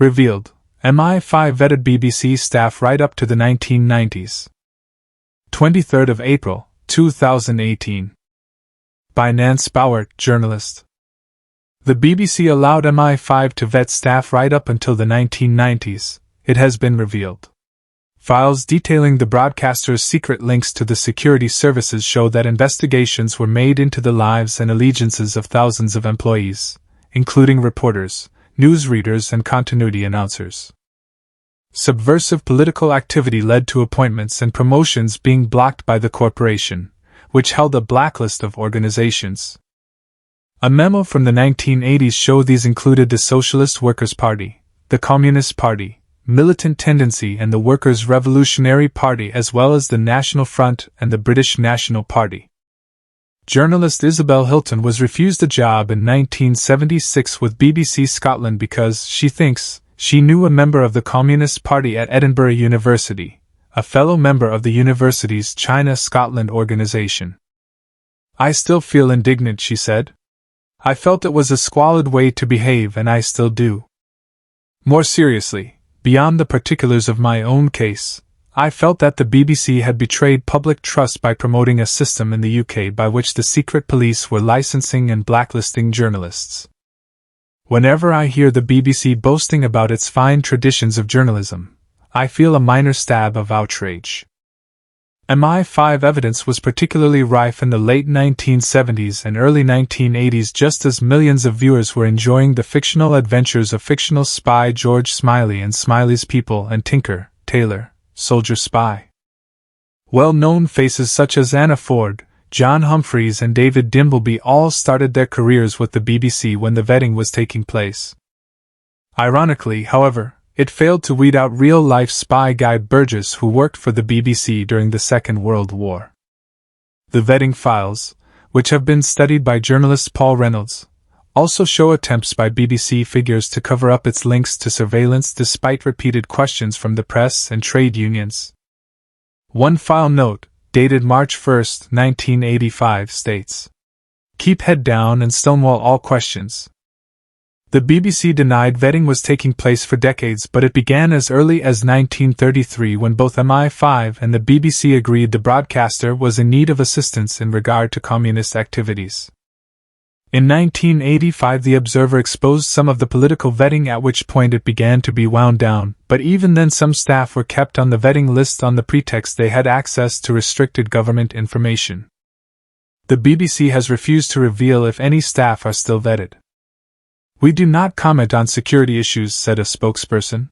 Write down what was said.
Revealed, MI5 vetted BBC staff right up to the 1990s. 23rd of April, 2018. By Nance Bauer, journalist. The BBC allowed MI5 to vet staff right up until the 1990s, it has been revealed. Files detailing the broadcaster's secret links to the security services show that investigations were made into the lives and allegiances of thousands of employees, including reporters, newsreaders, and continuity announcers. Subversive political activity led to appointments and promotions being blocked by the corporation, which held a blacklist of organizations. A memo from the 1980s showed these included the Socialist Workers' Party, the Communist Party, Militant Tendency, and the Workers' Revolutionary Party, as well as the National Front and the British National Party. Journalist 𝗧𝗍𝗶𝗶𝗶𝗶𝗶 was refused a job in 1976 with BBC Scotland because she thinks she knew a member of the Communist Party at Edinburgh University, a fellow member of the university's China-Scotland organization. "I still feel indignant," she said. "I felt it was a squalid way to behave, and I still do. More seriously, beyond the particulars of my own case, I felt that the BBC had betrayed public trust by promoting a system in the UK by which the secret police were licensing and blacklisting journalists. Whenever I hear the BBC boasting about its fine traditions of journalism, I feel a minor stab of outrage." MI5 evidence was particularly rife in the late 1970s and early 1980s, just as millions of viewers were enjoying the fictional adventures of fictional spy George Smiley and Smiley's People and Tinker, Tailor, Soldier Spy. Well-known faces such as Anna Ford, John Humphreys, and David Dimbleby all started their careers with the BBC when the vetting was taking place. Ironically, however, it failed to weed out real-life spy Guy Burgess, who worked for the BBC during the Second World War. The vetting files, which have been studied by journalist Paul Reynolds, also show attempts by BBC figures to cover up its links to surveillance despite repeated questions from the press and trade unions. One file note, dated March 1, 1985, states, "Keep head down and stonewall all questions." The BBC denied vetting was taking place for decades, but it began as early as 1933 when both MI5 and the BBC agreed the broadcaster was in need of assistance in regard to communist activities. In 1985, The Observer exposed some of the political vetting, at which point it began to be wound down, but even then some staff were kept on the vetting list on the pretext they had access to restricted government information. The BBC has refused to reveal if any staff are still vetted. "We do not comment on security issues," said a spokesperson.